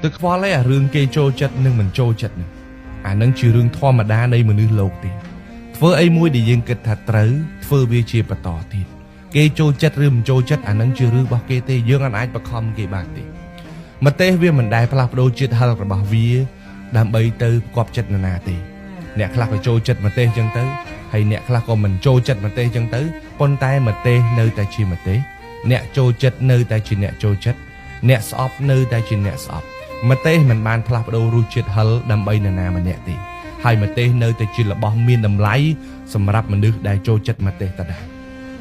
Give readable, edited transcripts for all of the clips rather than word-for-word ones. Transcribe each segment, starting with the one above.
ទឹកខ្វល់ឯអារឿងគេចូលចិត្តនិងមិនចូលចិត្តនេះអានឹងជារឿងធម្មតានៃមនុស្សលោកទេធ្វើអីមួយដែលយើងគិតថាត្រូវធ្វើវាជាបន្តទៀតគេចូលចិត្តឬមិនចូលចិត្តអានឹងជារឿងរបស់គេទេយើងអាចបខំគេបានទេម្ទេសវាមិនដែលផ្លាស់ប្ដូរជាតិហឹររបស់វាដើម្បីទៅផ្គប់ចិត្តនរណាទេអ្នកខ្លះក៏ចូលចិត្តម្ទេសចឹងទៅហើយអ្នកខ្លះក៏មិនចូលចិត្តម្ទេសចឹងទៅប៉ុន្តែម្ទេសនៅតែជាម្ទេសអ្នកចូលចិត្តនៅតែជាអ្នកចូលចិត្តអ្នកស្អប់នៅតែជាអ្នកស្អប់ម្ទេសមិនបានផ្លាស់ប្ដូររសជាតិហឹរដើម្បីនរណាម្នាក់ទេហើយម្ទេសនៅតែជារបស់មានតម្លៃសម្រាប់មនុស្សដែលចូលចិត្តម្ទេសដដែល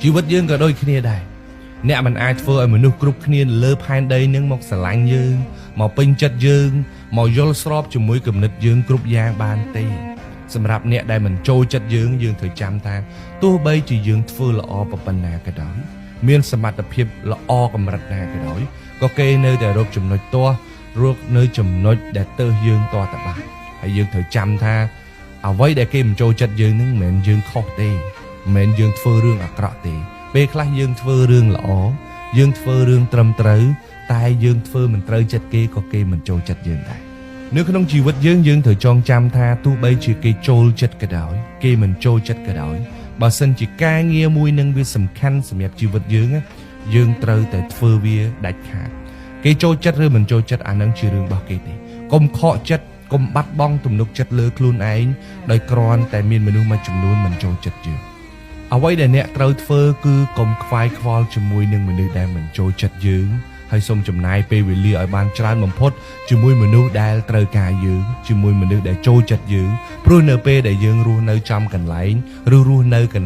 ជីវិតយើងក៏ដូចគ្នាដែរអ្នកមិនអាចធ្វើឲ្យមនុស្សគ្រប់គ្នាលើផែនដីនឹងមកស្រឡាញ់យើងមកពេញចិត្តយើងមកយល់ស្របជាមួយគំនិតយើងគ្រប់យ៉ាងបានទេសម្រាប់អ្នកដែលមិនចូលចិត្តយើងត្រូវចាំថាទោះបីជាយើងធ្វើល្អប៉ុណ្ណាក៏ដោយមានសមត្ថភាពល្អកម្រិតណាក៏ដោយក៏គេនៅតែរកចំណុចទាស់រកនៅចំណុចដែលទើសយើងតតែបានហើយយើងត្រូវចាំថាអ្វីដែលគេមិនចូលចិត្តយើងនឹងមិនមែនយើងខុសទេមិនមែនយើងធ្វើរឿងអាក្រក់ទេពេលខ្លះយើងធ្វើរឿងល្អយើងធ្វើរឿងត្រឹមត្រូវតែយើងធ្វើមិនត្រូវចិត្តគេក៏គេមិនចូលចិត្តយើងដែរនៅក្នុងជីវិតយើងត្រូវចងចាំថាទោះបីជាគេចូលចិត្តក៏ដោយគេមិនចូលចិត្តក៏ដោយបើសិនជាការងារមួយនឹងវាសំខាន់សម្រាប់ជីវិតយើងត្រូវតែធ្វើវាដាច់ខាតគេចូលចិត្តឬមិនចូលចិត្តអានឹងជារឿងរបស់គេទេកុំខកចិត្តកុំបាត់បង់ទំនុកចិត្តលើខ្លួនឯងដោយគ្រាន់តែមានមនុស្សមួយចំនួនមិនចូលចិត្តយើងអ្វីដែលអ្នកត្រូវធ្វើគឺកុំខ្វាយខ្វល់ជាមួយនឹងមនុស្សដែលមិនចូលចិត្តយើងហើយសូមចំណាយពេលវេលាឲ្យបានច្រើនបំផុតជាមួយមនុស្សដែលត្រូវការយើងជាមួយមនុស្សដែលចូលចិត្តយើងព្រោះនៅពេលដែលយើងរស់នៅចំកន្លែងឬរស់នៅកន្លែង